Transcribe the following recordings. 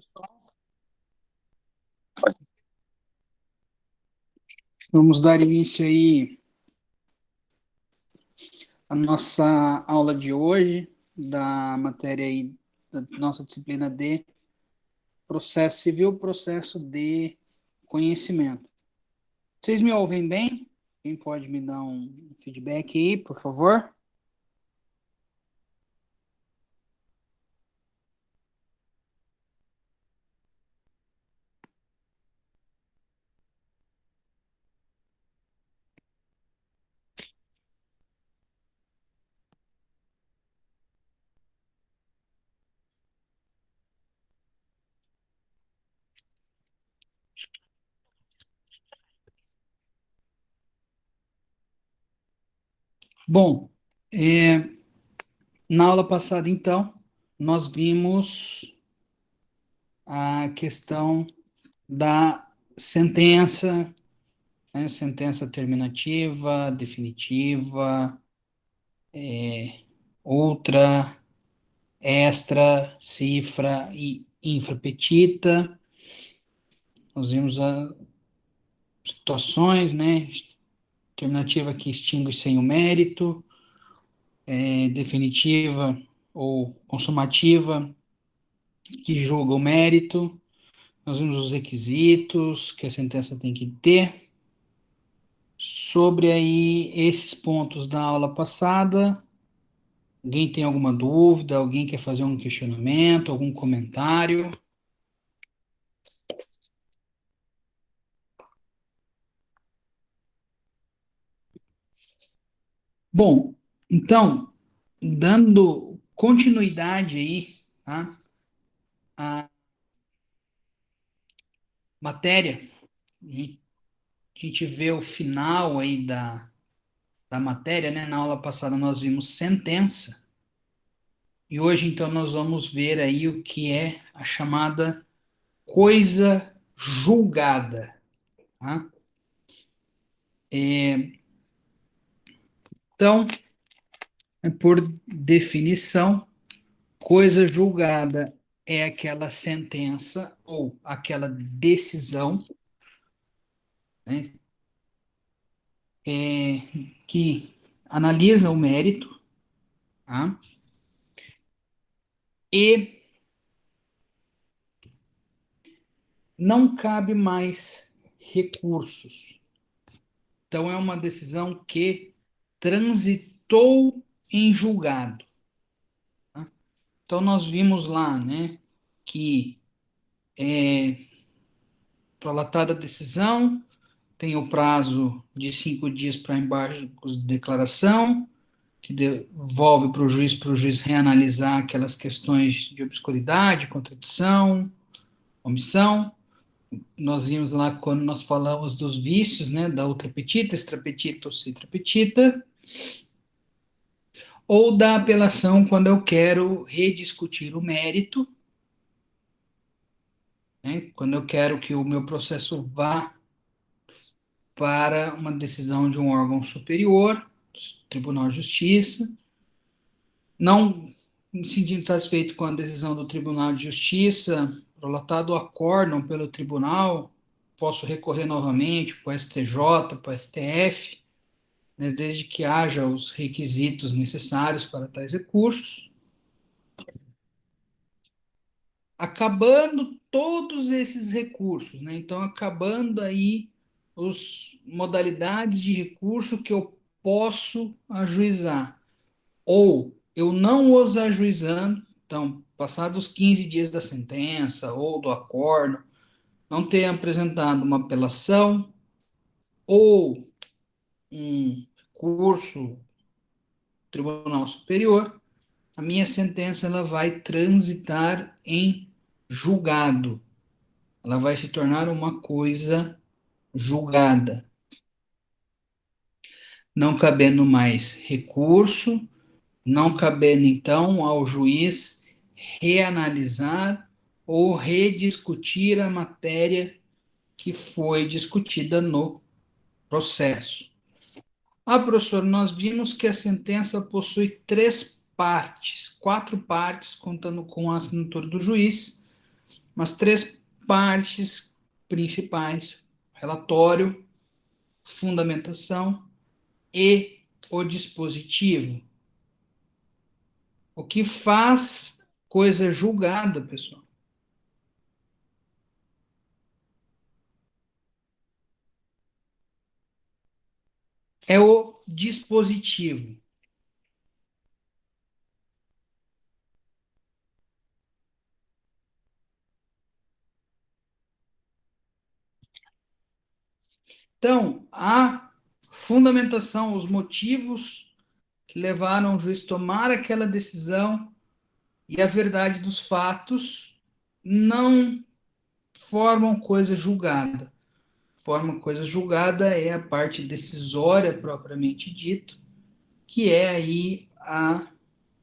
pessoal. Vamos dar início aí à nossa aula de hoje, da matéria aí, da nossa disciplina de processo civil, processo de conhecimento. Vocês me ouvem bem? Quem pode me dar um feedback aí, por favor? Bom, na aula passada, então, nós vimos a questão da sentença, né? Sentença terminativa, definitiva, outra, extra, cifra e infrapetita. Nós vimos as situações, né? Terminativa que extingue sem o mérito, definitiva ou consumativa que julga o mérito. Nós vimos os requisitos que a sentença tem que ter. Sobre aí esses pontos da aula passada, alguém tem alguma dúvida? Alguém quer fazer um questionamento, algum comentário? Bom, então, dando continuidade aí, tá, à matéria, e a gente vê o final aí da matéria, né? Na aula passada nós vimos sentença, e hoje então nós vamos ver aí o que é a chamada coisa julgada, tá? Então, por definição, coisa julgada é aquela sentença ou aquela decisão, né, que analisa o mérito, tá? E não cabe mais recursos. Então, é uma decisão que transitou em julgado, tá? Então, nós vimos lá, né, que prolatada a decisão, tem o prazo de 5 dias para embargos de declaração, que devolve para o juiz reanalisar aquelas questões de obscuridade, contradição, omissão. Nós vimos lá quando nós falamos dos vícios, né, da ultrapetita, extrapetita ou citrapetita, ou da apelação quando eu quero rediscutir o mérito, né, quando eu quero que o meu processo vá para uma decisão de um órgão superior, Tribunal de Justiça, não me sentindo satisfeito com a decisão do Tribunal de Justiça, prolatado o acórdão pelo tribunal, posso recorrer novamente para o STJ, para o STF, né, desde que haja os requisitos necessários para tais recursos. Acabando todos esses recursos, né? Então, acabando aí as modalidades de recurso que eu posso ajuizar, ou eu não os ajuizando, então, passados 15 dias da sentença ou do acordo, não ter apresentado uma apelação ou um recurso Tribunal Superior, a minha sentença ela vai transitar em julgado. Ela vai se tornar uma coisa julgada, não cabendo mais recurso, não cabendo então ao juiz reanalisar ou rediscutir a matéria que foi discutida no processo. Ah, professor, nós vimos que a sentença possui 3 partes, 4 partes, contando com a assinatura do juiz, umas três partes principais: relatório, fundamentação e o dispositivo. O que faz coisa julgada, pessoal, é o dispositivo. Então, a fundamentação, os motivos que levaram o juiz a tomar aquela decisão e a verdade dos fatos não formam coisa julgada. Forma coisa julgada é a parte decisória propriamente dito, que é aí a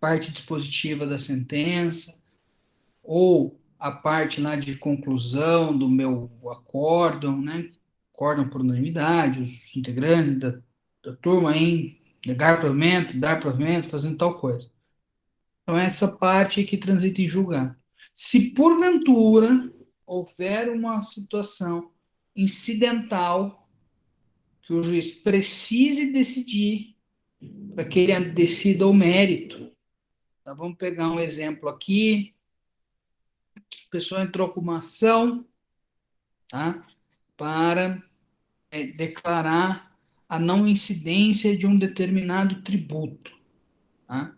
parte dispositiva da sentença, ou a parte lá de conclusão do meu acórdão, né? Acórdão por unanimidade, os integrantes da turma em negar provimento, dar provimento, fazendo tal coisa. Então, essa parte que transita em julgar. Se porventura houver uma situação incidental que o juiz precise decidir para que ele decida o mérito, então, vamos pegar um exemplo aqui. A pessoa entrou com uma ação, tá, para declarar a não incidência de um determinado tributo. Tá?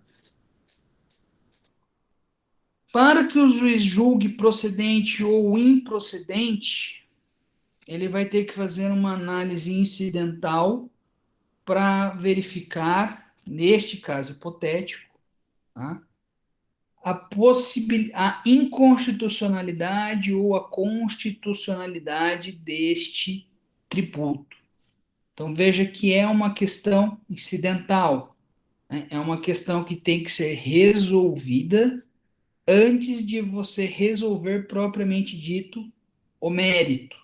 Para que o juiz julgue procedente ou improcedente, ele vai ter que fazer uma análise incidental para verificar, neste caso hipotético, tá, a inconstitucionalidade ou a constitucionalidade deste tributo. Então veja que é uma questão incidental, né? É uma questão que tem que ser resolvida antes de você resolver propriamente dito o mérito.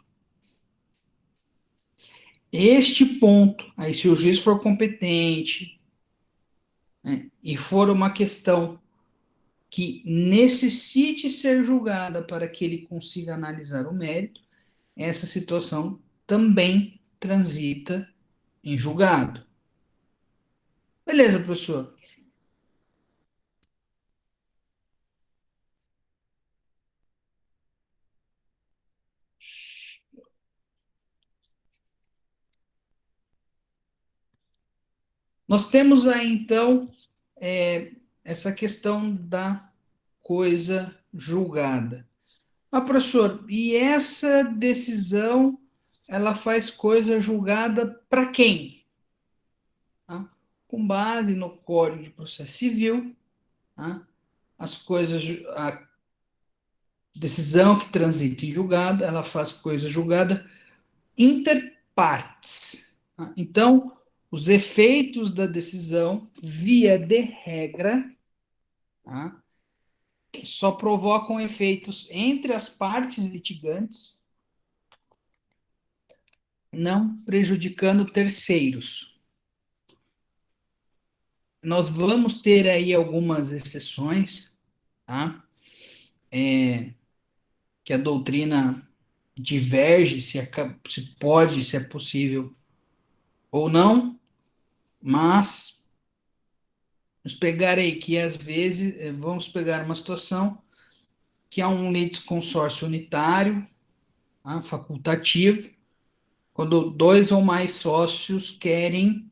Este ponto, aí se o juiz for competente, né, e for uma questão que necessite ser julgada para que ele consiga analisar o mérito, essa situação também transita em julgado. Beleza, professor? Nós temos aí, então, essa questão da coisa julgada. Ah, professor, e essa decisão, ela faz coisa julgada para quem? Tá? Com base no Código de Processo Civil, tá? As coisas, a decisão que transita em julgado, ela faz coisa julgada inter partes. Tá? Então, os efeitos da decisão, via de regra, tá, só provocam efeitos entre as partes litigantes, não prejudicando terceiros. Nós vamos ter aí algumas exceções, tá? Que a doutrina diverge se pode, se é possível ou não, mas vamos pegar aí que às vezes vamos pegar uma situação que há um litisconsórcio unitário, tá, facultativo, quando dois ou mais sócios querem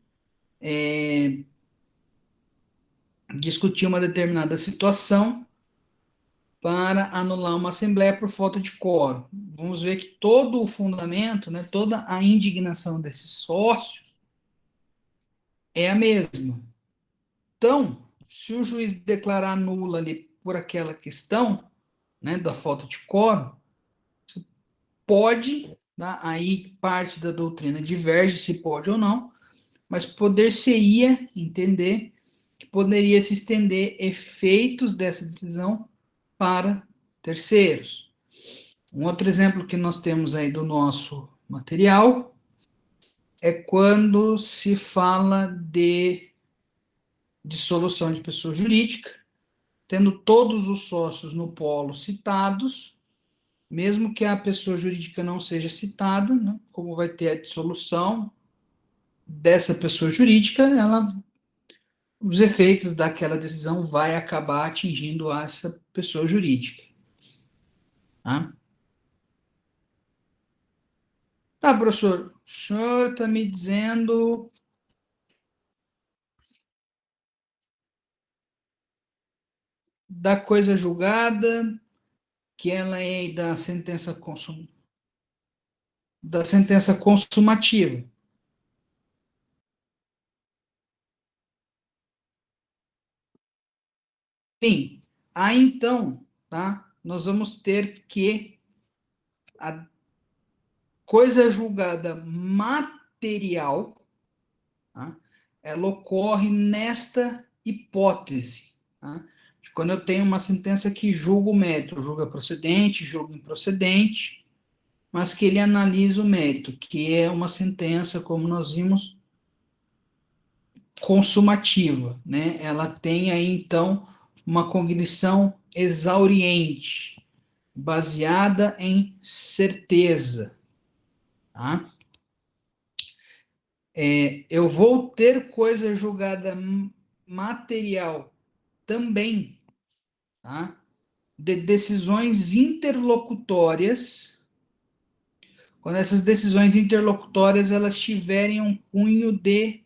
discutir uma determinada situação para anular uma assembleia por falta de quórum. Vamos ver que todo o fundamento, né, toda a indignação desse sócio é a mesma. Então, se o juiz declarar nula ali por aquela questão, né, da falta de quórum, pode, tá, aí parte da doutrina diverge se pode ou não, mas poder-se-ia entender que poderia se estender efeitos dessa decisão para terceiros. Um outro exemplo que nós temos aí do nosso material é quando se fala de dissolução de pessoa jurídica, tendo todos os sócios no polo citados, mesmo que a pessoa jurídica não seja citada, né, como vai ter a dissolução dessa pessoa jurídica, os efeitos daquela decisão vai acabar atingindo essa pessoa jurídica. Tá, tá, professor, o senhor está me dizendo da coisa julgada, que ela é da sentença consumativa. Sim. Aí então, tá? Nós vamos ter que a coisa julgada material, tá? Ela ocorre nesta hipótese, tá? Quando eu tenho uma sentença que julga o mérito, julga procedente, julga improcedente, mas que ele analisa o mérito, que é uma sentença, como nós vimos, consumativa, né? Ela tem aí então uma cognição exauriente, baseada em certeza, tá? Eu vou ter coisa julgada material também, tá? De decisões interlocutórias, quando essas decisões interlocutórias elas tiverem um cunho de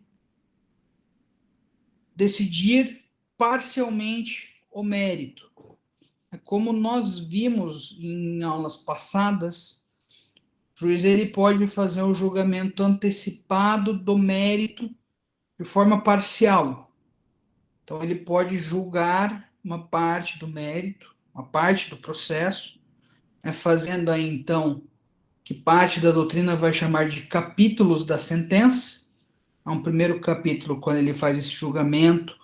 decidir parcialmente o mérito. Como nós vimos em aulas passadas, o juiz ele pode fazer o julgamento antecipado do mérito de forma parcial. Então, ele pode julgar uma parte do mérito, uma parte do processo, fazendo aí, então, que parte da doutrina vai chamar de capítulos da sentença. Há um primeiro capítulo, quando ele faz esse julgamento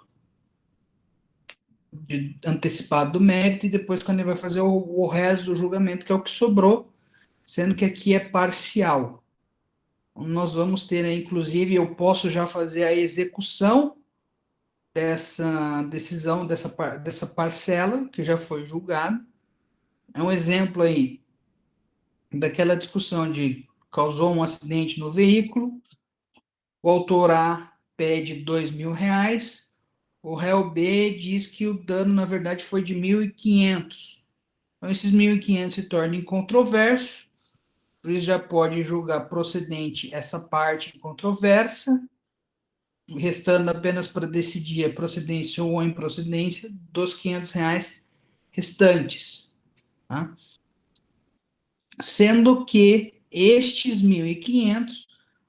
antecipado do mérito, e depois, quando ele vai fazer o resto do julgamento, que é o que sobrou, sendo que aqui é parcial. Nós vamos ter, inclusive, eu posso já fazer a execução dessa decisão, dessa parcela que já foi julgada. É um exemplo aí daquela discussão de causou um acidente no veículo, o autor A pede R$ 2.000, o réu B diz que o dano, na verdade, foi de 1.500. Então, esses 1.500 se tornam incontroversos, o juiz já pode julgar procedente essa parte controversa, restando apenas para decidir a procedência ou a improcedência dos R$ 500 restantes. Tá? Sendo que estes 1.500,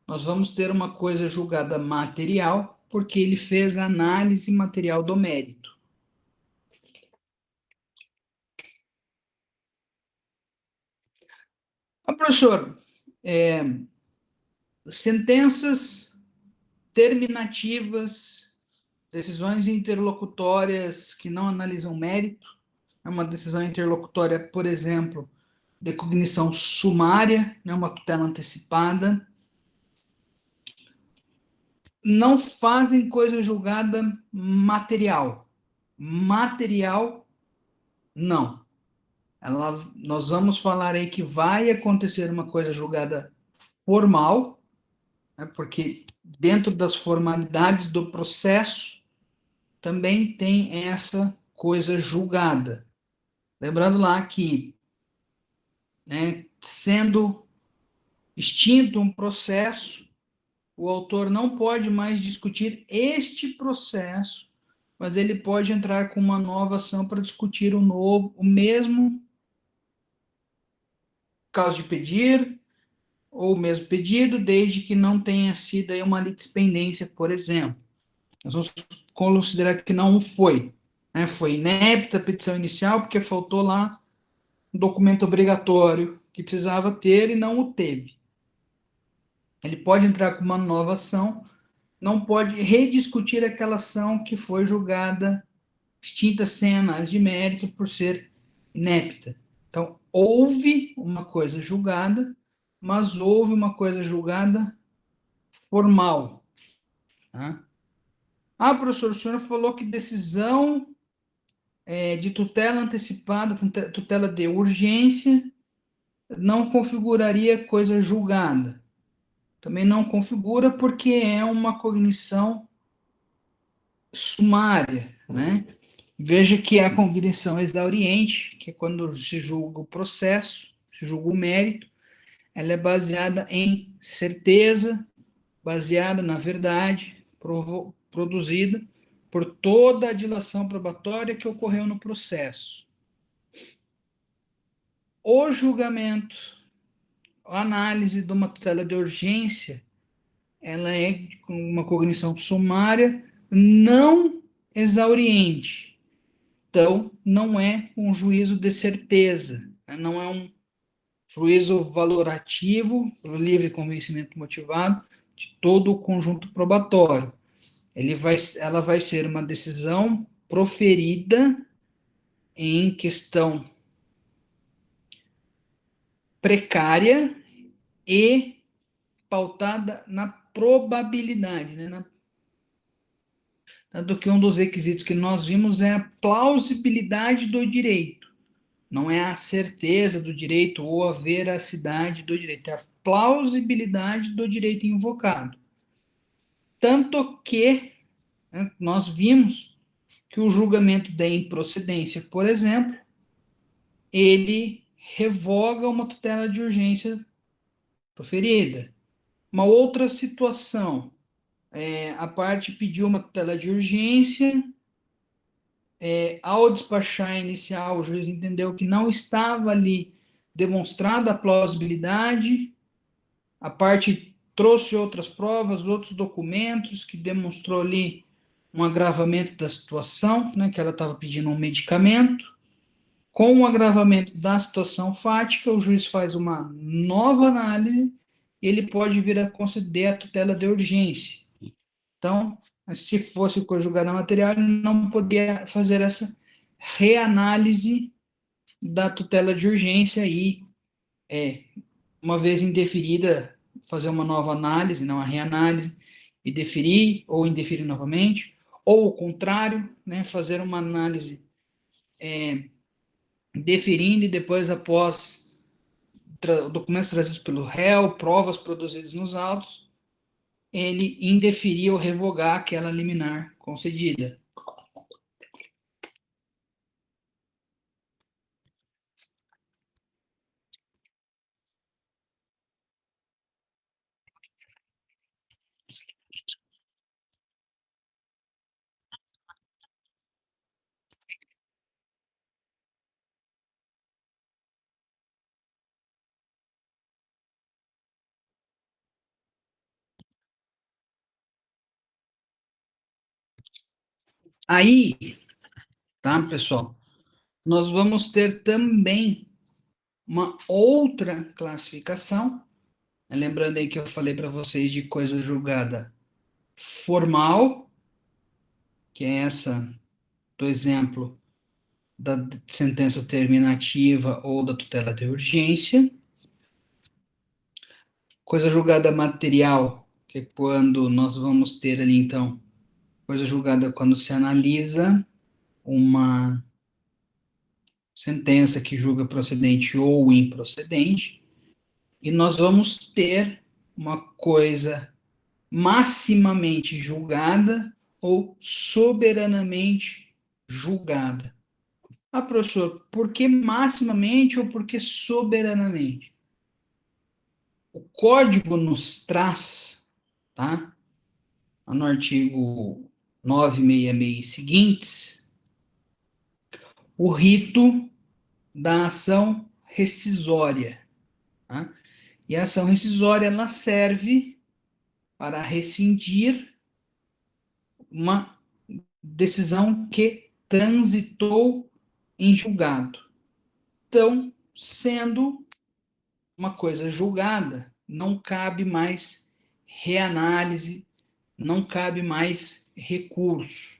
nós vamos ter uma coisa julgada material, porque ele fez a análise material do mérito. Professor, sentenças terminativas, decisões interlocutórias que não analisam mérito, é uma decisão interlocutória, por exemplo, de cognição sumária, né, uma tutela antecipada, não fazem coisa julgada material. Material, não. Nós vamos falar aí que vai acontecer uma coisa julgada formal, né, porque dentro das formalidades do processo também tem essa coisa julgada. Lembrando lá que, né, sendo extinto um processo, o autor não pode mais discutir este processo, mas ele pode entrar com uma nova ação para discutir o mesmo caso de pedir, ou o mesmo pedido, desde que não tenha sido aí uma litispendência, por exemplo. Nós vamos considerar que não foi. Né? Foi inepta a petição inicial, porque faltou lá um documento obrigatório que precisava ter e não o teve. Ele pode entrar com uma nova ação, não pode rediscutir aquela ação que foi julgada extinta sem análise de mérito por ser inepta. Então, houve uma coisa julgada, mas houve uma coisa julgada formal. Tá? Professor, o senhor falou que decisão de tutela antecipada, tutela de urgência, não configuraria coisa julgada. Também não configura porque é uma cognição sumária, né? Veja que a cognição exauriente, que é quando se julga o processo, se julga o mérito, ela é baseada em certeza, baseada na verdade, produzida por toda a dilação probatória que ocorreu no processo. O julgamento, a análise de uma tutela de urgência, ela é uma cognição sumária não exauriente. Então, não é um juízo de certeza, não é um juízo valorativo, pelo livre convencimento motivado, de todo o conjunto probatório. Ela vai ser uma decisão proferida em questão precária e pautada na probabilidade, né? Tanto que um dos requisitos que nós vimos é a plausibilidade do direito. Não é a certeza do direito ou a veracidade do direito, é a plausibilidade do direito invocado. Tanto que, né, nós vimos que o julgamento da improcedência, por exemplo, ele revoga uma tutela de urgência proferida. Uma outra situação, a parte pediu uma tutela de urgência, ao despachar inicial, o juiz entendeu que não estava ali demonstrada a plausibilidade, a parte trouxe outras provas, outros documentos que demonstrou ali um agravamento da situação, né, que ela estava pedindo um medicamento. Com o agravamento da situação fática, o juiz faz uma nova análise e ele pode vir a conceder a tutela de urgência. Então, se fosse conjugada material, ele não poderia fazer essa reanálise da tutela de urgência e, uma vez indeferida, fazer uma nova análise, não a reanálise, e deferir ou indeferir novamente, ou o contrário, né, fazer uma análise deferindo e depois, após documentos trazidos pelo réu, provas produzidas nos autos, ele indeferir ou revogar aquela liminar concedida. Aí, tá, pessoal, nós vamos ter também uma outra classificação, lembrando aí que eu falei para vocês de coisa julgada formal, que é essa do exemplo da sentença terminativa ou da tutela de urgência. Coisa julgada material, que é quando nós vamos ter ali, então, coisa julgada quando se analisa uma sentença que julga procedente ou improcedente, e nós vamos ter uma coisa maximamente julgada ou soberanamente julgada. Ah, professor, por que maximamente ou por que soberanamente? O código nos traz, tá? No artigo 966 e seguintes, o rito da ação rescisória, tá? E a ação rescisória, ela serve para rescindir uma decisão que transitou em julgado. Então, sendo uma coisa julgada, não cabe mais reanálise, não cabe mais recurso.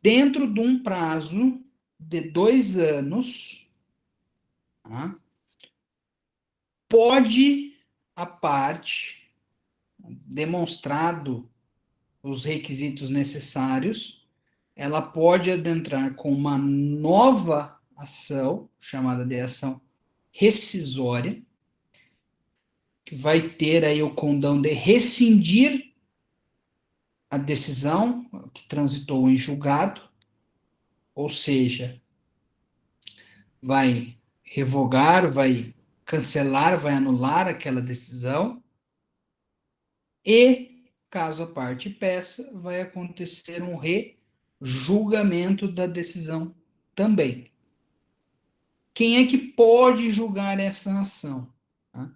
Dentro de um prazo de 2 anos, tá? Pode a parte, demonstrado os requisitos necessários, ela pode adentrar com uma nova ação, chamada de ação rescisória, que vai ter aí o condão de rescindir a decisão que transitou em julgado, ou seja, vai revogar, vai cancelar, vai anular aquela decisão, e, caso a parte peça, vai acontecer um rejulgamento da decisão também. Quem é que pode julgar essa ação? Tá?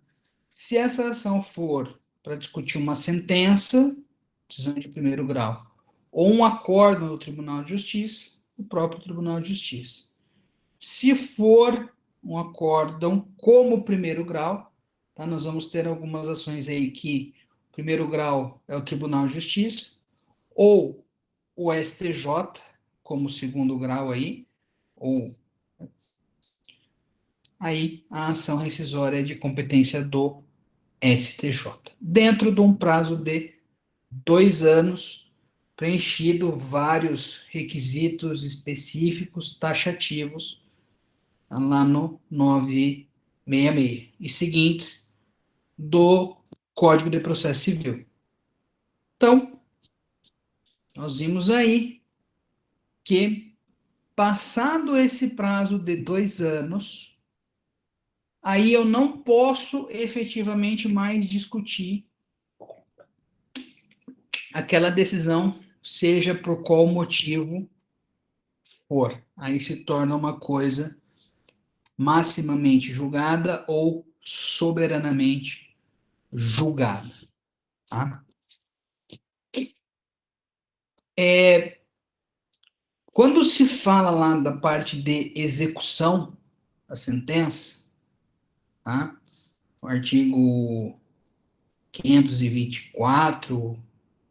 Se essa ação for para discutir uma sentença, decisão de primeiro grau, ou um acordo no Tribunal de Justiça, o próprio Tribunal de Justiça. Se for um acórdão como primeiro grau, tá? Nós vamos ter algumas ações aí que o primeiro grau é o Tribunal de Justiça, ou o STJ, como segundo grau aí, ou aí a ação rescisória é de competência do STJ, dentro de um prazo de 2 anos, preenchido vários requisitos específicos taxativos lá no 966 e seguintes do Código de Processo Civil. Então, nós vimos aí que, passado esse prazo de 2 anos, aí eu não posso efetivamente mais discutir aquela decisão, seja por qual motivo for. Aí se torna uma coisa maximamente julgada ou soberanamente julgada. Tá? Quando se fala lá da parte de execução da sentença, tá? O artigo 524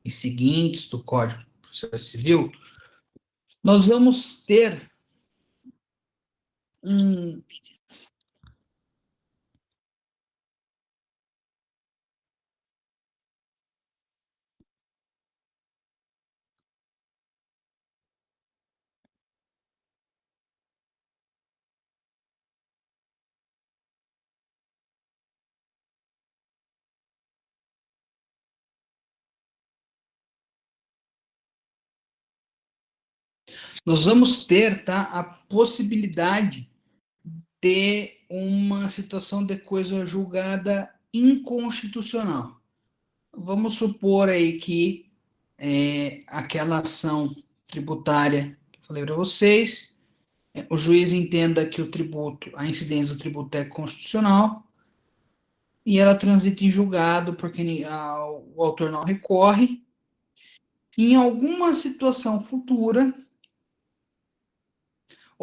e seguintes do Código de Processo Civil, nós vamos ter um. Nós vamos ter, tá, a possibilidade de uma situação de coisa julgada inconstitucional. Vamos supor aí que aquela ação tributária que eu falei para vocês, o juiz entenda que o tributo, a incidência do tributo é constitucional e ela transita em julgado porque o autor não recorre. Em alguma situação futura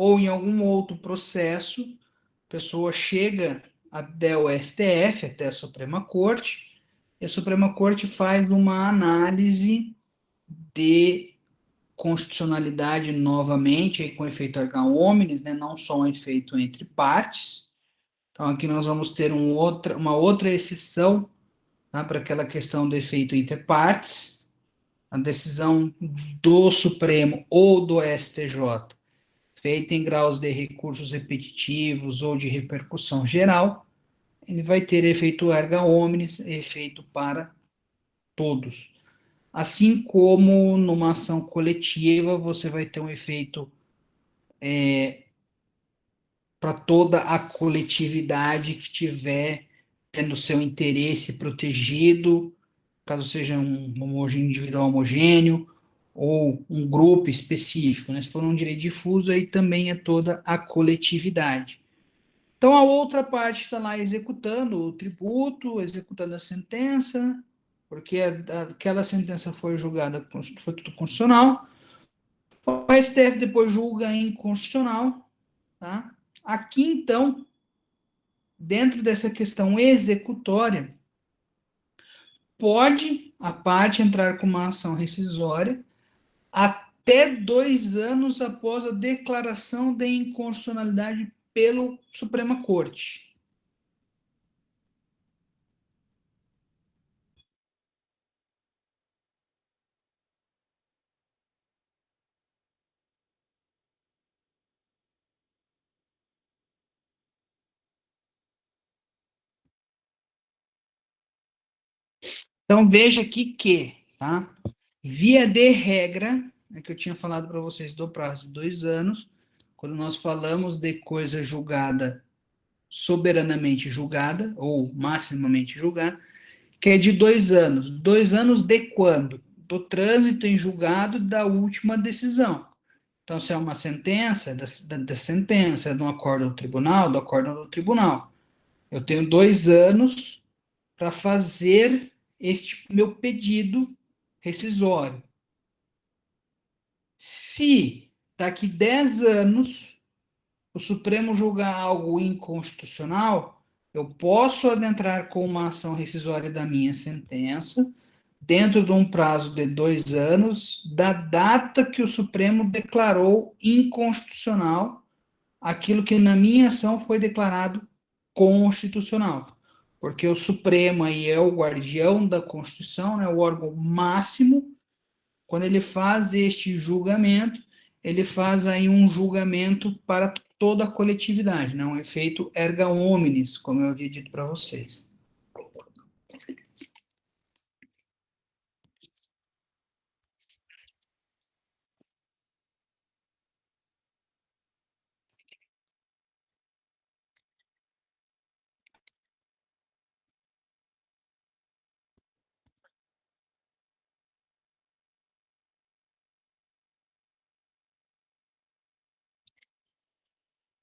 ou em algum outro processo, a pessoa chega até o STF, até a Suprema Corte, e a Suprema Corte faz uma análise de constitucionalidade novamente, aí com efeito erga omnes, né, não só um efeito entre partes. Então, aqui nós vamos ter uma outra exceção, tá, para aquela questão do efeito inter partes. A decisão do Supremo ou do STJ, feita em graus de recursos repetitivos ou de repercussão geral, ele vai ter efeito erga omnes, efeito para todos. Assim como numa ação coletiva, você vai ter um efeito para toda a coletividade que tiver tendo seu interesse protegido, caso seja um individual homogêneo ou um grupo específico. Né? Se for um direito difuso, aí também é toda a coletividade. Então, a outra parte está lá executando o tributo, executando a sentença, porque aquela sentença foi julgada, foi tudo constitucional. O STF depois julga inconstitucional. Tá? Aqui, então, dentro dessa questão executória, pode a parte entrar com uma ação rescisória até 2 anos após a declaração de inconstitucionalidade pelo Suprema Corte. Então, veja aqui que, tá? Via de regra, que eu tinha falado para vocês do prazo de 2 anos, quando nós falamos de coisa julgada, soberanamente julgada, ou maximamente julgada, que é de 2 anos. 2 anos de quando? Do trânsito em julgado da última decisão. Então, se é uma sentença, da sentença, do acordo do acordo do tribunal. Eu tenho 2 anos para fazer este meu pedido rescisório. Se daqui 10 anos o Supremo julgar algo inconstitucional, eu posso adentrar com uma ação rescisória da minha sentença, dentro de um prazo de 2 anos, da data que o Supremo declarou inconstitucional aquilo que na minha ação foi declarado constitucional. Porque o Supremo aí é o guardião da Constituição, né, o órgão máximo. Quando ele faz este julgamento, ele faz aí um julgamento para toda a coletividade, né? Um efeito erga omnes, como eu havia dito para vocês.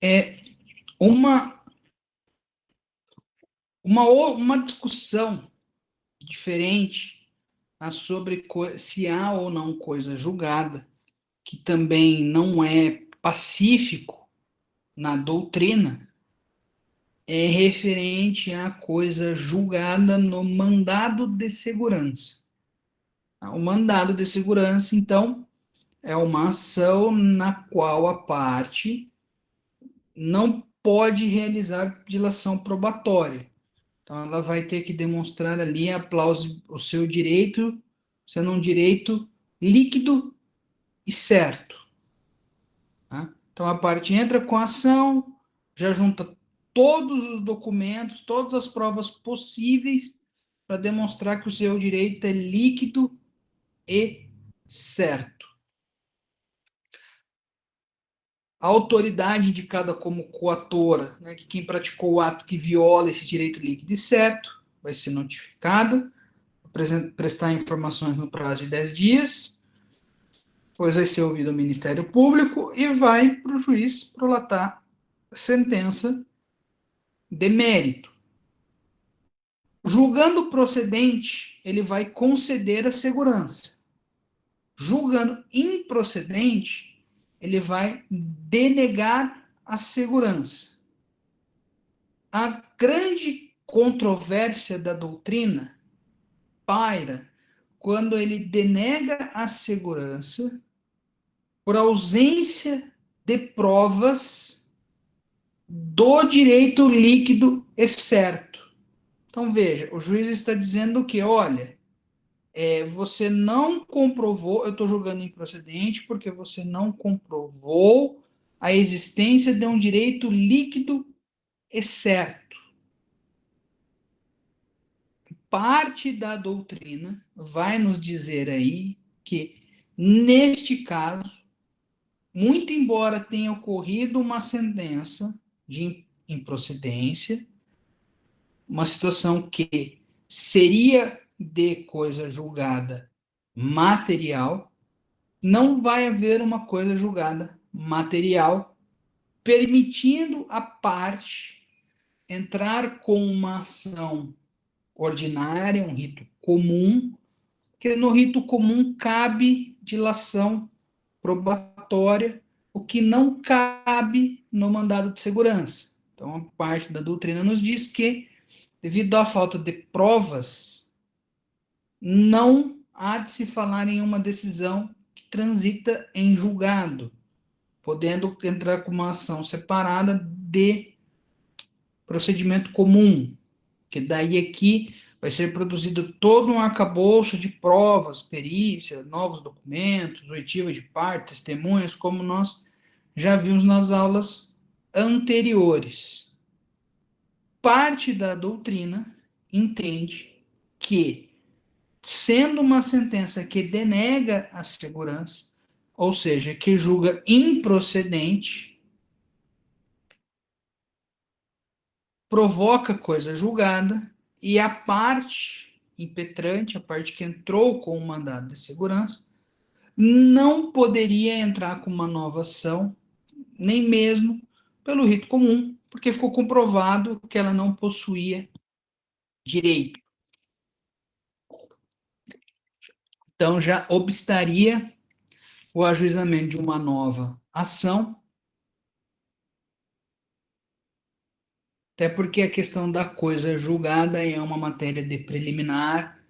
É uma, uma discussão diferente sobre se há ou não coisa julgada, que também não é pacífico na doutrina, é referente à coisa julgada no mandado de segurança. O mandado de segurança, então, é uma ação na qual a parte não pode realizar dilação probatória. Então, ela vai ter que demonstrar ali o seu direito, sendo um direito líquido e certo. Tá? Então, a parte entra com a ação, já junta todos os documentos, todas as provas possíveis para demonstrar que o seu direito é líquido e certo. A autoridade indicada como coatora, né, que quem praticou o ato que viola esse direito líquido e certo, vai ser notificada, prestar informações no prazo de 10 dias, depois vai ser ouvido o Ministério Público e vai para o juiz prolatar sentença de mérito. Julgando procedente, ele vai conceder a segurança. Julgando improcedente, ele vai denegar a segurança. A grande controvérsia da doutrina paira quando ele denega a segurança por ausência de provas do direito líquido e certo. Então, veja, o juiz está dizendo que, olha, você não comprovou, eu estou julgando improcedente porque você não comprovou a existência de um direito líquido e certo. Parte da doutrina vai nos dizer aí que, neste caso, muito embora tenha ocorrido uma sentença de improcedência, uma situação que seria de coisa julgada material, não vai haver uma coisa julgada material permitindo a parte entrar com uma ação ordinária, um rito comum, que no rito comum cabe dilação probatória, o que não cabe no mandado de segurança. Então, a parte da doutrina nos diz que, devido à falta de provas, não há de se falar em uma decisão que transita em julgado, podendo entrar com uma ação separada de procedimento comum, que daí aqui vai ser produzido todo um arcabouço de provas, perícia, novos documentos, oitiva de parte, testemunhas, como nós já vimos nas aulas anteriores. Parte da doutrina entende que sendo uma sentença que denega a segurança, ou seja, que julga improcedente, provoca coisa julgada, e a parte impetrante, a parte que entrou com o mandado de segurança, não poderia entrar com uma nova ação, nem mesmo pelo rito comum, porque ficou comprovado que ela não possuía direito. Então, já obstaria o ajuizamento de uma nova ação, até porque a questão da coisa julgada é uma matéria de preliminar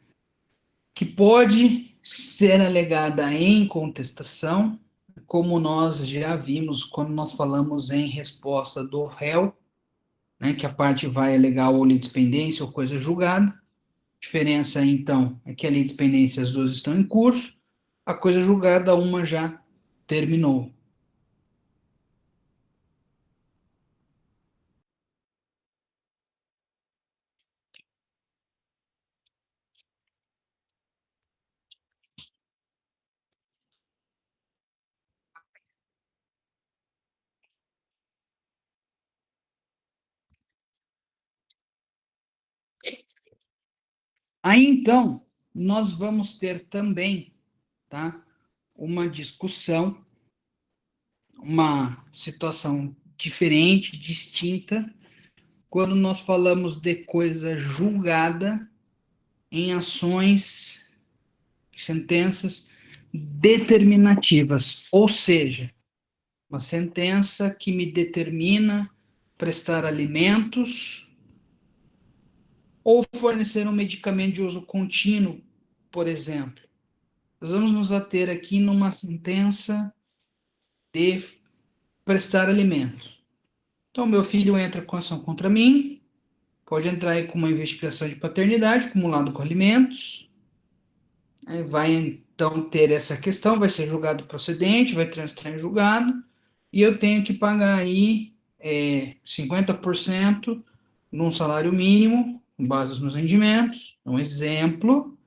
que pode ser alegada em contestação, como nós já vimos quando nós falamos em resposta do réu, né, que a parte vai alegar ou litispendência ou coisa julgada. A diferença, então, é que a litispendência as duas estão em curso, a coisa julgada uma já terminou. Aí, então, nós vamos ter também, tá, uma discussão, uma situação diferente, distinta, quando nós falamos de coisa julgada em ações, sentenças determinativas, ou seja, uma sentença que me determina prestar alimentos ou fornecer um medicamento de uso contínuo, por exemplo. Nós vamos nos ater aqui numa sentença de prestar alimentos. Então, meu filho entra com ação contra mim, pode entrar aí com uma investigação de paternidade, acumulado com alimentos, vai então ter essa questão, vai ser julgado procedente, vai transitar em julgado, e eu tenho que pagar aí 50% num salário mínimo, com base nos meus rendimentos, um exemplo.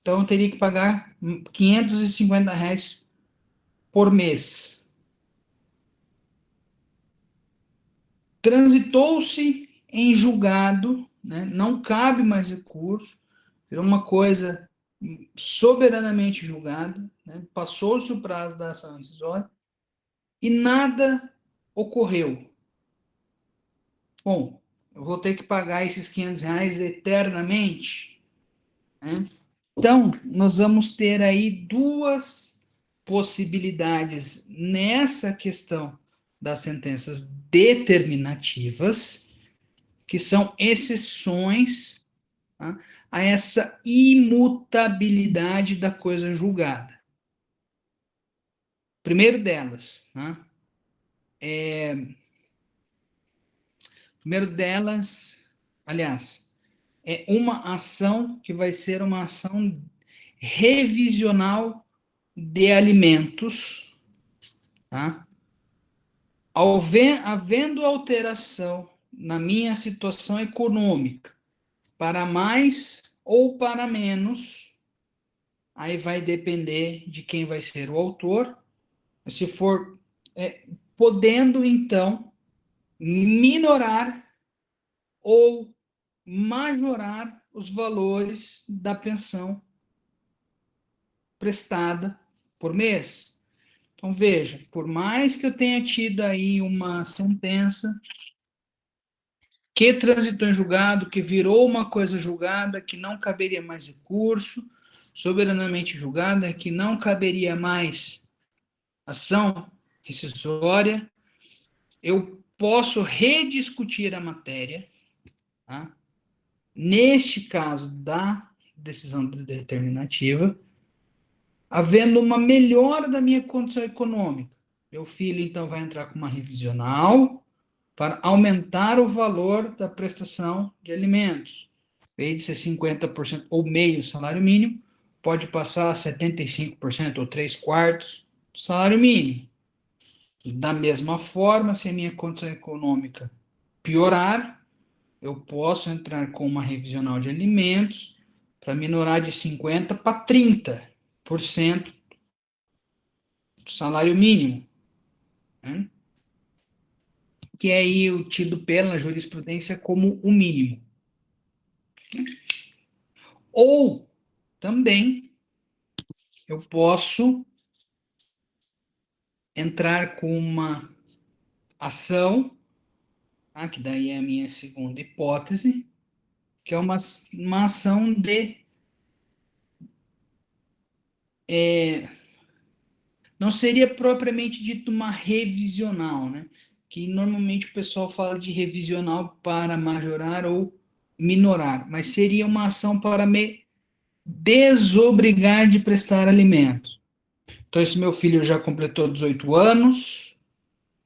Então, eu teria que pagar R$ 550 por mês. Transitou-se em julgado, né? Não cabe mais recurso, virou uma coisa soberanamente julgada, né? Passou-se o prazo da ação rescisória e nada ocorreu. Bom, eu vou ter que pagar esses R$ 500 eternamente, né? Então, nós vamos ter aí duas possibilidades nessa questão das sentenças determinativas, que são exceções, tá, a essa imutabilidade da coisa julgada. Primeiro delas, tá, primeiro delas, aliás, é uma ação que vai ser uma ação revisional de alimentos, tá? Havendo alteração na minha situação econômica, para mais ou para menos, aí vai depender de quem vai ser o autor. Se for podendo, então, minorar ou majorar os valores da pensão prestada por mês. Então, veja, por mais que eu tenha tido aí uma sentença que transitou em julgado, que virou uma coisa julgada, que não caberia mais recurso, soberanamente julgada, que não caberia mais ação rescisória, eu posso rediscutir a matéria, tá? Neste caso da decisão determinativa, havendo uma melhora da minha condição econômica. Meu filho, então, vai entrar com uma revisional para aumentar o valor da prestação de alimentos. Em vez de ser 50% ou meio salário mínimo, pode passar a 75% ou 3/4 do salário mínimo. Da mesma forma, se a minha condição econômica piorar, eu posso entrar com uma revisional de alimentos para minorar de 50% para 30% do salário mínimo, né? Que é aí o tido pela jurisprudência como o mínimo. Ou também eu posso entrar com uma ação, tá? Que daí é a minha segunda hipótese, que é uma ação de. Não seria propriamente dito uma revisional, né? Que normalmente o pessoal fala de revisional para majorar ou minorar, mas seria uma ação para me desobrigar de prestar alimentos. Então, esse meu filho já completou 18 anos,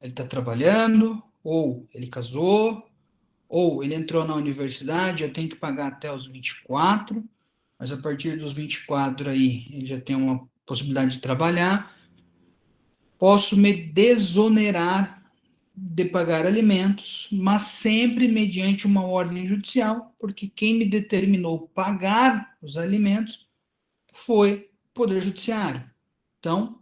ele está trabalhando, ou ele casou, ou ele entrou na universidade, eu tenho que pagar até os 24, mas a partir dos 24 aí, ele já tem uma possibilidade de trabalhar, posso me desonerar de pagar alimentos, mas sempre mediante uma ordem judicial, porque quem me determinou pagar os alimentos foi o Poder Judiciário. Então,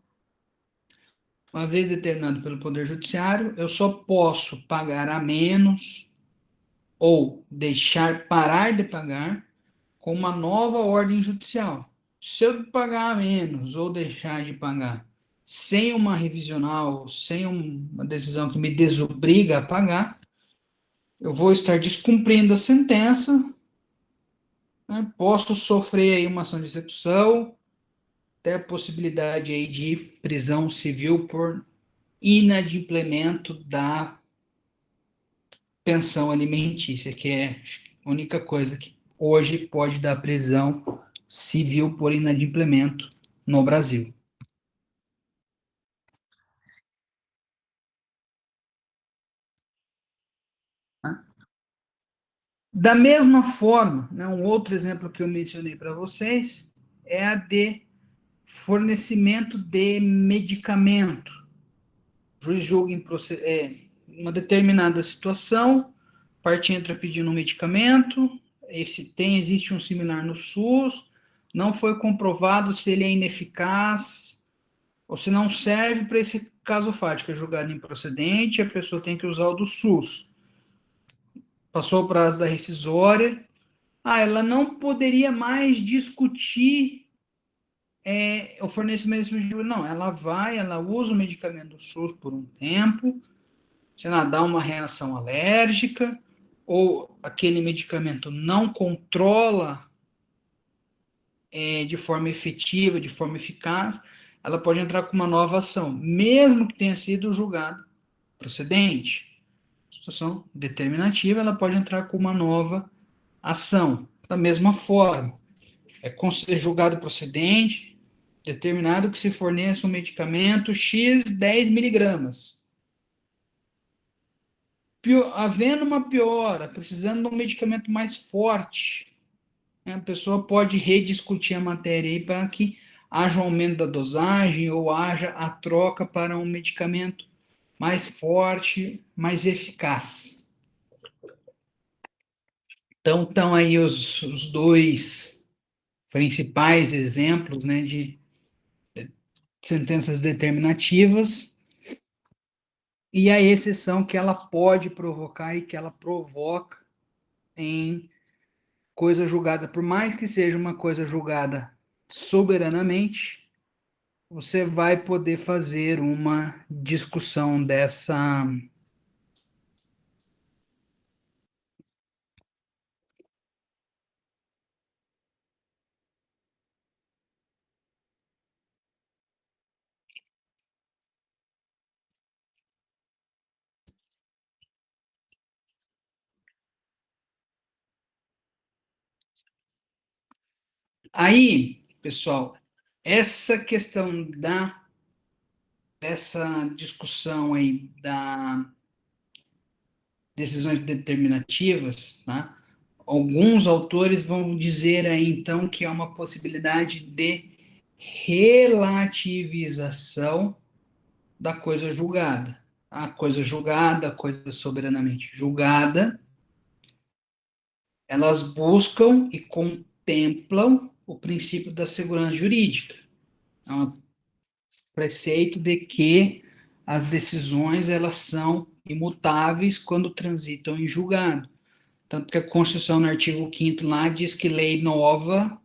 uma vez determinado pelo Poder Judiciário, eu só posso pagar a menos ou deixar parar de pagar com uma nova ordem judicial. Se eu pagar a menos ou deixar de pagar sem uma revisional, sem uma decisão que me desobriga a pagar, eu vou estar descumprindo a sentença, né? Posso sofrer aí uma ação de execução, até a possibilidade aí de prisão civil por inadimplemento da pensão alimentícia, que é a única coisa que hoje pode dar prisão civil por inadimplemento no Brasil. Da mesma forma, né, um outro exemplo que eu mencionei para vocês é a de fornecimento de medicamento. O juiz julga uma determinada situação, a parte entra pedindo um medicamento, existe um similar no SUS, não foi comprovado se ele é ineficaz ou se não serve para esse caso fático, é julgado improcedente, a pessoa tem que usar o do SUS. Passou o prazo da rescisória, ela não poderia mais discutir o fornecimento desse medicamento. Não, ela usa o medicamento do SUS por um tempo, se ela dá uma reação alérgica, ou aquele medicamento não controla de forma efetiva, de forma eficaz, ela pode entrar com uma nova ação, mesmo que tenha sido julgado procedente. Situação determinativa, ela pode entrar com uma nova ação. Da mesma forma, é julgado procedente, determinado que se forneça um medicamento X 10 miligramas. Havendo uma piora, precisando de um medicamento mais forte, né, a pessoa pode rediscutir a matéria para que haja um aumento da dosagem ou haja a troca para um medicamento mais forte, mais eficaz. Então, estão aí os dois principais exemplos, né, de sentenças determinativas e a exceção que ela pode provocar e que ela provoca em coisa julgada, por mais que seja uma coisa julgada soberanamente, você vai poder fazer uma discussão dessa. Aí, pessoal, essa questão dessa discussão aí da decisões determinativas, tá? Alguns autores vão dizer aí então que há uma possibilidade de relativização da coisa julgada. A coisa julgada, a coisa soberanamente julgada, elas buscam e contemplam o princípio da segurança jurídica. É um preceito de que as decisões elas são imutáveis quando transitam em julgado. Tanto que a Constituição, no artigo 5º lá, diz que lei nova,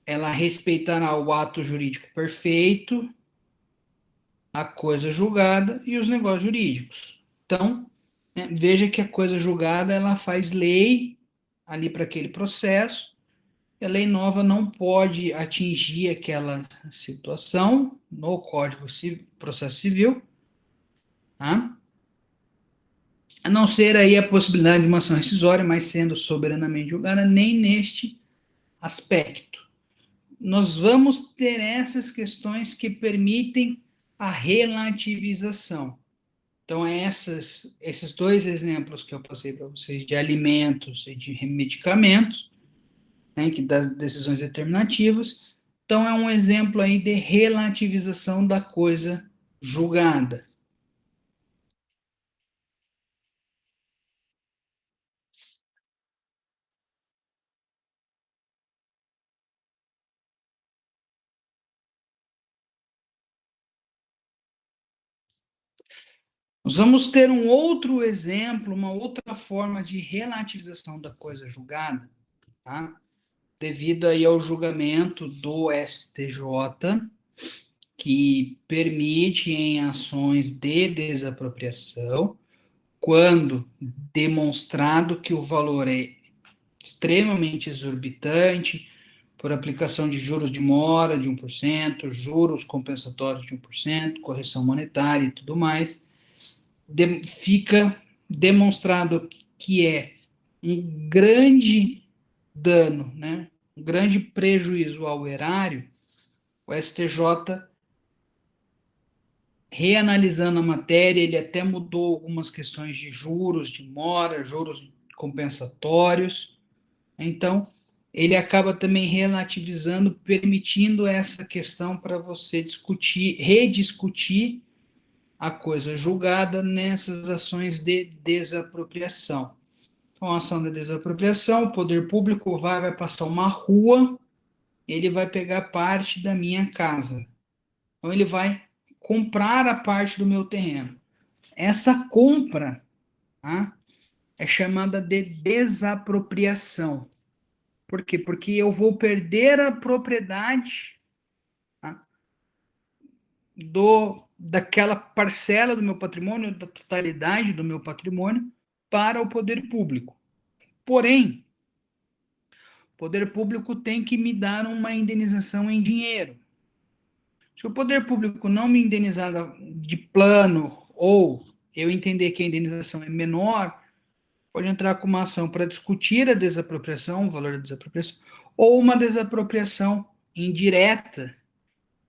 ela respeitará o ato jurídico perfeito, a coisa julgada e os negócios jurídicos. Então, né, veja que a coisa julgada, ela faz lei ali para aquele processo, a lei nova não pode atingir aquela situação no Código Civil, Processo Civil, tá? A não ser aí a possibilidade de uma ação rescisória, mas sendo soberanamente julgada, nem neste aspecto. Nós vamos ter essas questões que permitem a relativização. Então, esses dois exemplos que eu passei para vocês de alimentos e de medicamentos, né, que das decisões determinativas, então é um exemplo aí de relativização da coisa julgada. Nós vamos ter um outro exemplo, uma outra forma de relativização da coisa julgada, tá? Devido aí ao julgamento do STJ, que permite em ações de desapropriação, quando demonstrado que o valor é extremamente exorbitante, por aplicação de juros de mora de 1%, juros compensatórios de 1%, correção monetária e tudo mais, fica demonstrado que é um grande dano, né, um grande prejuízo ao erário, o STJ, reanalisando a matéria, ele até mudou algumas questões de juros de mora, juros compensatórios. Então, ele acaba também relativizando, permitindo essa questão para você discutir, rediscutir a coisa julgada nessas ações de desapropriação. Então, a ação de desapropriação, o poder público vai passar uma rua, ele vai pegar parte da minha casa. Então, ele vai comprar a parte do meu terreno. Essa compra, tá, é chamada de desapropriação. Por quê? Porque eu vou perder a propriedade, tá, daquela parcela do meu patrimônio, da totalidade do meu patrimônio, para o poder público. Porém, o poder público tem que me dar uma indenização em dinheiro. Se o poder público não me indenizar de plano, ou eu entender que a indenização é menor, pode entrar com uma ação para discutir a desapropriação, o valor da desapropriação, ou uma desapropriação indireta,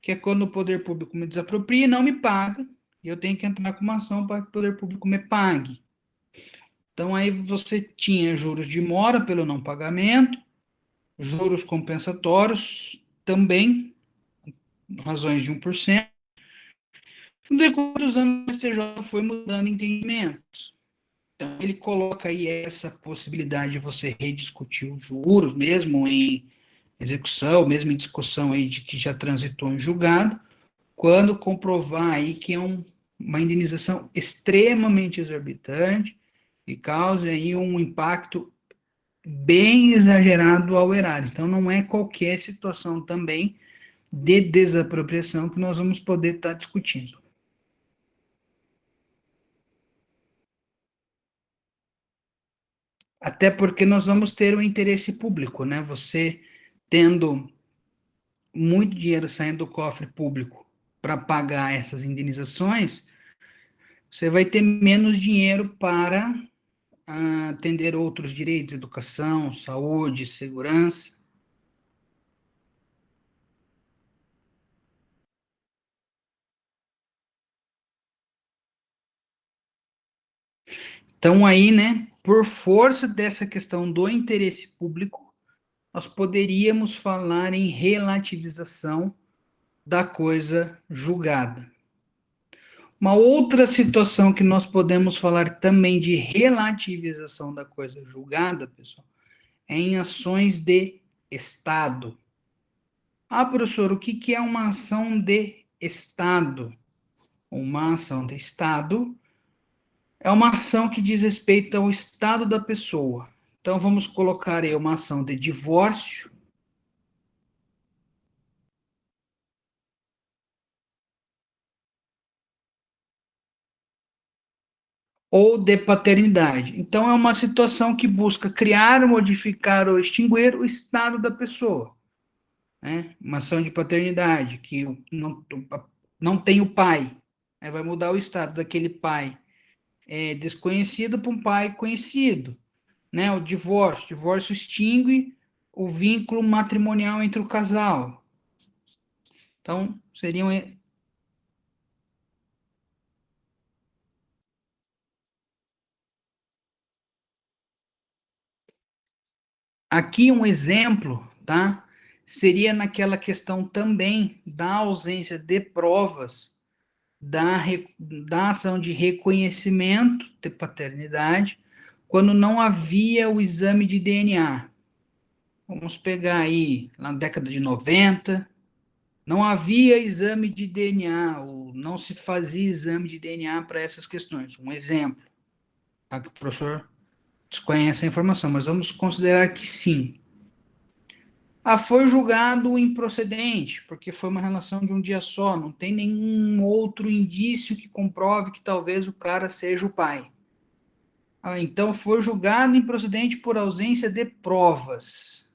que é quando o poder público me desapropria e não me paga, e eu tenho que entrar com uma ação para que o poder público me pague. Então, aí você tinha juros de mora pelo não pagamento, juros compensatórios também, razões de 1%. No decorrer dos anos, o STJ foi mudando entendimentos. Então, ele coloca aí essa possibilidade de você rediscutir os juros, mesmo em execução, mesmo em discussão aí de que já transitou em julgado, quando comprovar aí que é uma indenização extremamente exorbitante e causa aí um impacto bem exagerado ao erário. Então, não é qualquer situação também de desapropriação que nós vamos poder estar discutindo. Até porque nós vamos ter o interesse público, né? Você tendo muito dinheiro saindo do cofre público para pagar essas indenizações, você vai ter menos dinheiro para atender outros direitos, educação, saúde, segurança. Então, aí, né, por força dessa questão do interesse público, nós poderíamos falar em relativização da coisa julgada. Uma outra situação que nós podemos falar também de relativização da coisa julgada, pessoal, é em ações de Estado. Ah, professor, o que que é uma ação de Estado? Uma ação de Estado é uma ação que diz respeito ao estado da pessoa. Então, vamos colocar aí uma ação de divórcio ou de paternidade. Então, é uma situação que busca criar, modificar ou extinguir o estado da pessoa. Né? Uma ação de paternidade, que não tem o pai, né? Vai mudar o estado daquele pai desconhecido para um pai conhecido. Né? O divórcio extingue o vínculo matrimonial entre o casal. Então, seriam. Aqui um exemplo, tá? Seria naquela questão também da ausência de provas da ação de reconhecimento de paternidade, quando não havia o exame de DNA. Vamos pegar aí, na década de 90, não havia exame de DNA, ou não se fazia exame de DNA para essas questões. Um exemplo, tá? Que o professor desconhece a informação, mas vamos considerar que sim. Ah, foi julgado improcedente, porque foi uma relação de um dia só, não tem nenhum outro indício que comprove que talvez o cara seja o pai. Ah, então foi julgado improcedente por ausência de provas.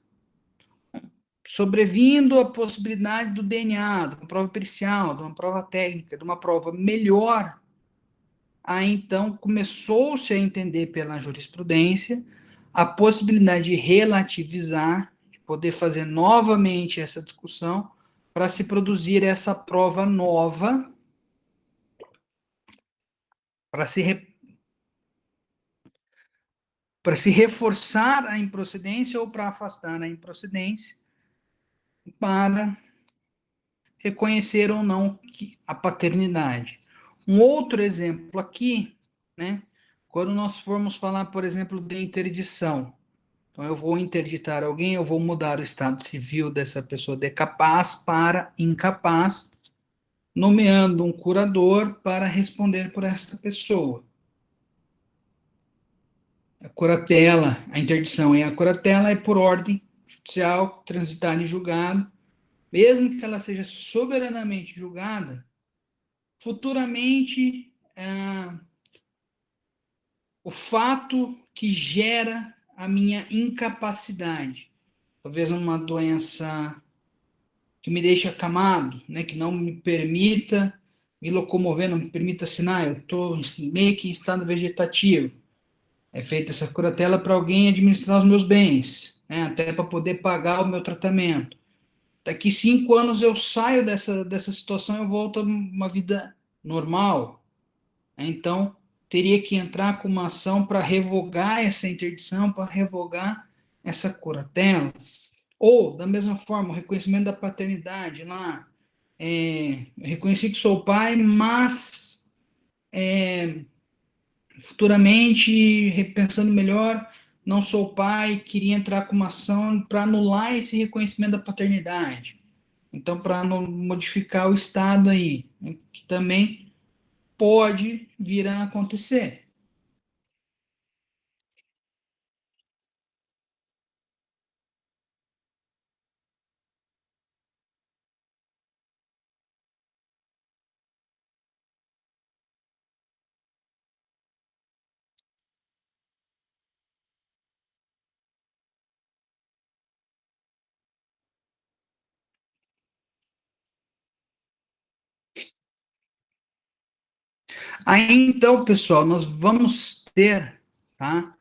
Sobrevindo a possibilidade do DNA, de uma prova pericial, de uma prova técnica, de uma prova melhor, aí então começou-se a entender pela jurisprudência a possibilidade de relativizar, de poder fazer novamente essa discussão, para se produzir essa prova nova, para se, para se reforçar a improcedência ou para afastar a improcedência, para reconhecer ou não a paternidade. Um outro exemplo aqui, né, quando nós formos falar, por exemplo, de interdição. Então, eu vou interditar alguém, eu vou mudar o estado civil dessa pessoa de capaz para incapaz, nomeando um curador para responder por essa pessoa. A curatela, a interdição e a curatela é por ordem judicial, transitada em julgado, mesmo que ela seja soberanamente julgada, futuramente o fato que gera a minha incapacidade, talvez uma doença que me deixa acamado, né, que não me permita me locomover, não me permita assinar, eu estou meio que em estado vegetativo. É feita essa curatela para alguém administrar os meus bens, né, até para poder pagar o meu tratamento. Daqui 5 anos eu saio dessa situação, eu volto a uma vida normal. Então, teria que entrar com uma ação para revogar essa interdição, para revogar essa curatela. Ou, da mesma forma, o reconhecimento da paternidade lá. Eu reconheci que sou pai, mas futuramente, repensando melhor, não sou pai, queria entrar com uma ação para anular esse reconhecimento da paternidade. Então, para modificar o estado aí, né, que também pode vir a acontecer. Aí, então, pessoal, nós vamos ter, tá,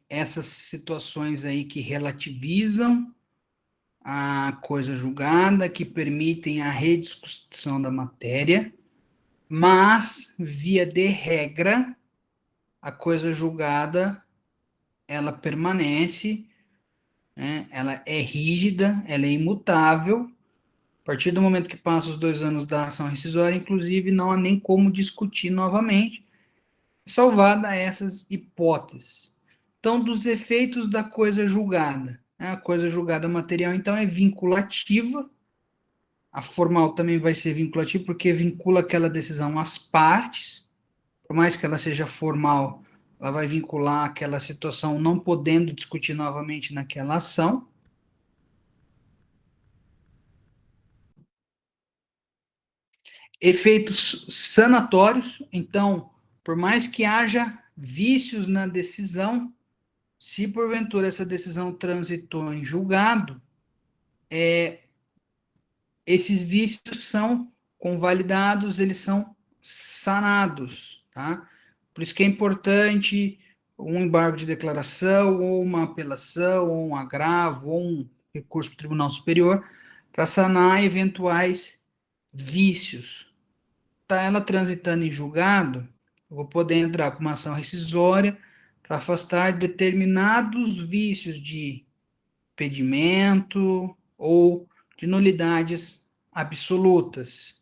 essas situações aí que relativizam a coisa julgada, que permitem a rediscussão da matéria, mas, via de regra, a coisa julgada, ela permanece, né, ela é rígida, ela é imutável. A partir do momento que passa os 2 anos da ação rescisória, inclusive, não há nem como discutir novamente, salvada essas hipóteses. Então, dos efeitos da coisa julgada. né? A coisa julgada material, então, é vinculativa. A formal também vai ser vinculativa, porque vincula aquela decisão às partes, por mais que ela seja formal, ela vai vincular aquela situação não podendo discutir novamente naquela ação. Efeitos sanatórios, então, por mais que haja vícios na decisão, se porventura essa decisão transitou em julgado, esses vícios são convalidados, eles são sanados, tá? Por isso que é importante um embargo de declaração, ou uma apelação, ou um agravo, ou um recurso para o Tribunal Superior, para sanar eventuais vícios. Está ela transitando em julgado, eu vou poder entrar com uma ação rescisória para afastar determinados vícios de impedimento ou de nulidades absolutas.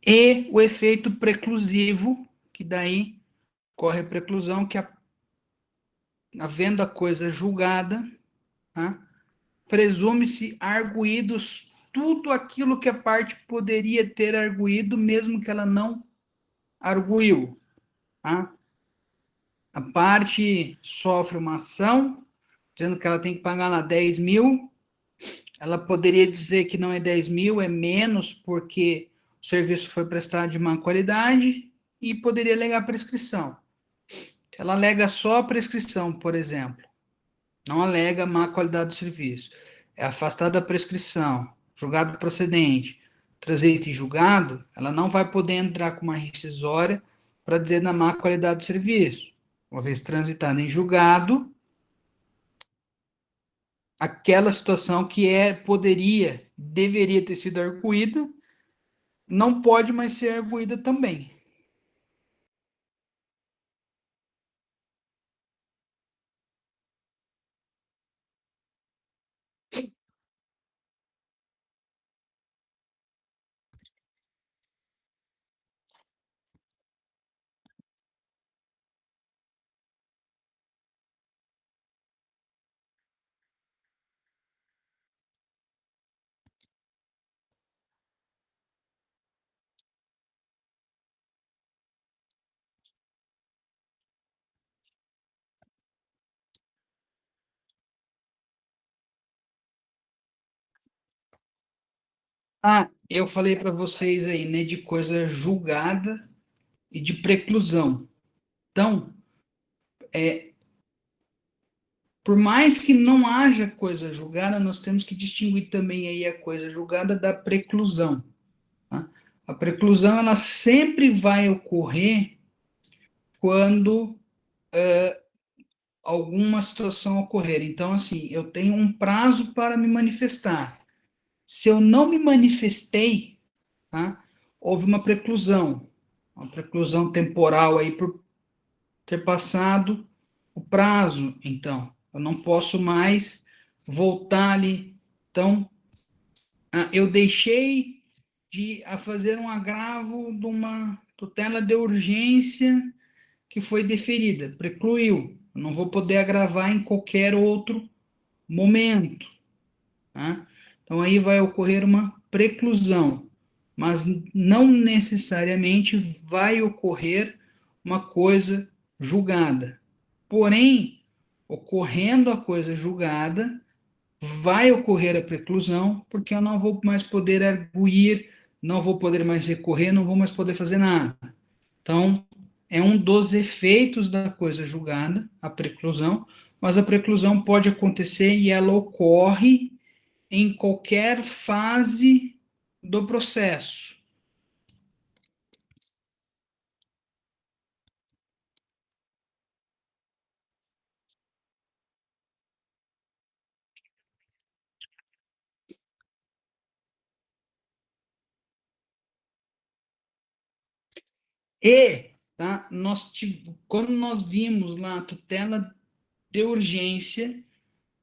E o efeito preclusivo, que daí corre a preclusão, que havendo a coisa julgada, tá, presume-se arguídos tudo aquilo que a parte poderia ter arguído, mesmo que ela não arguiu. Tá? A parte sofre uma ação, dizendo que ela tem que pagar lá 10 mil, ela poderia dizer que não é 10 mil, é menos porque o serviço foi prestado de má qualidade e poderia alegar prescrição. Ela alega só a prescrição, por exemplo, não alega má qualidade do serviço. É afastada a prescrição, julgado procedente, trazido em julgado, ela não vai poder entrar com uma rescisória para dizer da má qualidade do serviço. Uma vez transitada em julgado, aquela situação que poderia, deveria ter sido arguída, não pode mais ser arguída também. Ah, eu falei para vocês aí, né, de coisa julgada e de preclusão. Então, por mais que não haja coisa julgada, nós temos que distinguir também aí a coisa julgada da preclusão. Tá? A preclusão, ela sempre vai ocorrer quando alguma situação ocorrer. Então, assim, eu tenho um prazo para me manifestar. Se eu não me manifestei, tá? Houve uma preclusão temporal aí por ter passado o prazo, então, eu não posso mais voltar ali. Então, eu deixei de fazer um agravo de uma tutela de urgência que foi deferida, precluiu. Eu não vou poder agravar em qualquer outro momento. Tá? Então, aí vai ocorrer uma preclusão, mas não necessariamente vai ocorrer uma coisa julgada. Porém, ocorrendo a coisa julgada, vai ocorrer a preclusão, porque eu não vou mais poder arguir, não vou poder mais recorrer, não vou mais poder fazer nada. Então, é um dos efeitos da coisa julgada, a preclusão, mas a preclusão pode acontecer e ela ocorre em qualquer fase do processo. E, tá, quando nós vimos lá a tutela de urgência,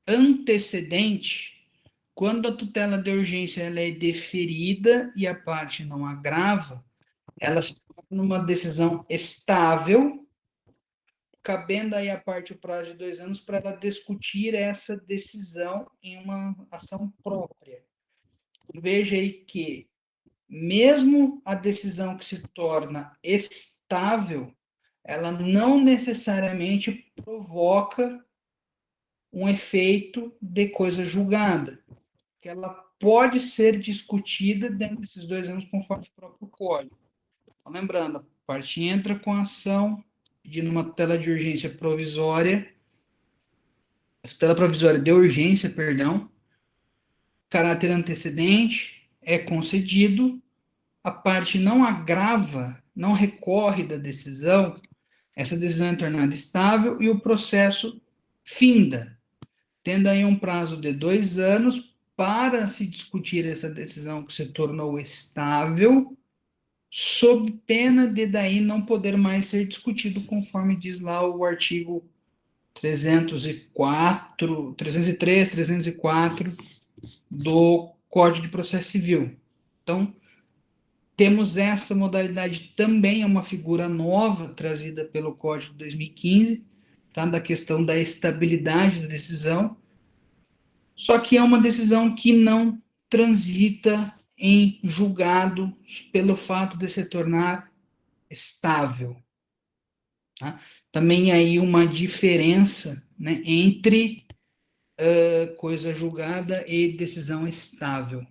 antecedente, quando a tutela de urgência ela é deferida e a parte não agrava, ela se torna uma decisão estável, cabendo aí a parte o prazo de 2 anos para ela discutir essa decisão em uma ação própria. Veja aí que, mesmo a decisão que se torna estável, ela não necessariamente provoca um efeito de coisa julgada, que ela pode ser discutida dentro desses 2 anos conforme o próprio código. Então, lembrando, a parte entra com a ação pedindo uma tutela de urgência provisória, tutela provisória de urgência, perdão, caráter antecedente é concedido, a parte não agrava, não recorre da decisão, essa decisão é tornada estável e o processo finda, tendo aí um prazo de 2 anos para se discutir essa decisão que se tornou estável, sob pena de daí não poder mais ser discutido, conforme diz lá o artigo 304, 303, 304 do Código de Processo Civil. Então, temos essa modalidade também, é uma figura nova trazida pelo Código de 2015, tá? Da questão da estabilidade da decisão, só que é uma decisão que não transita em julgado pelo fato de se tornar estável. Tá? Também aí uma diferença, né, entre coisa julgada e decisão estável.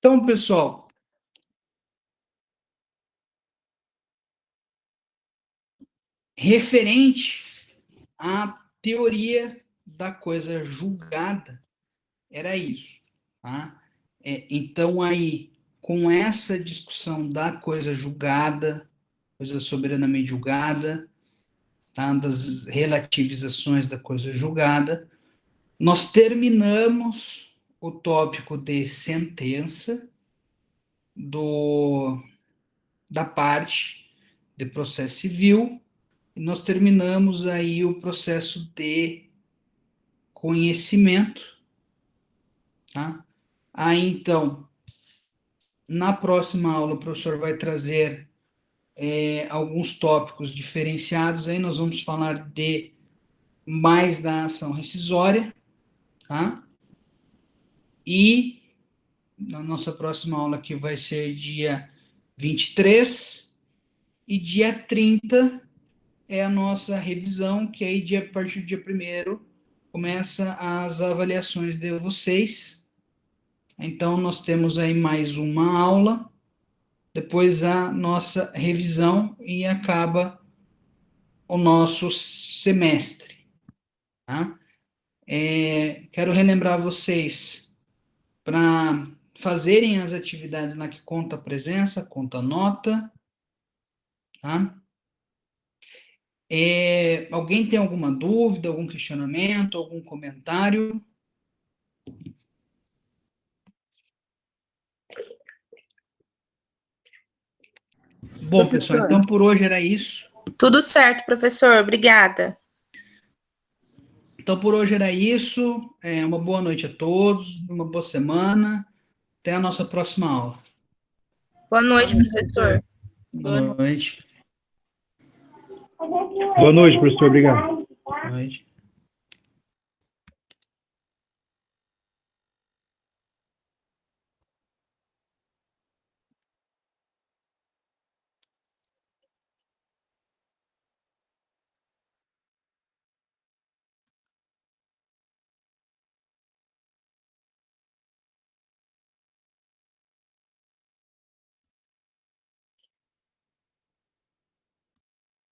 Então, pessoal, referente à teoria da coisa julgada, era isso. Tá? Então, aí, com essa discussão da coisa julgada, coisa soberanamente julgada, tá? Das relativizações da coisa julgada, nós terminamos o tópico de sentença da parte de processo civil, e nós terminamos aí o processo de conhecimento, tá? Aí, então, na próxima aula, o professor vai trazer alguns tópicos diferenciados, aí nós vamos falar de mais da ação rescisória, tá? E na nossa próxima aula, que vai ser dia 23, e dia 30 é a nossa revisão, que aí a partir do dia 1º começa as avaliações de vocês. Então, nós temos aí mais uma aula, depois a nossa revisão e acaba o nosso semestre. Tá? Quero relembrar vocês para fazerem as atividades lá que conta a presença, conta a nota. Tá? Alguém tem alguma dúvida, algum questionamento, algum comentário? Bom, pessoal, Professor. então por hoje era isso. Tudo certo, professor. Obrigada. Então por hoje era isso. Uma boa noite a todos, uma boa semana. Até a nossa próxima aula. Boa noite, professor. Boa noite. Boa noite, professor. Obrigado. Boa noite.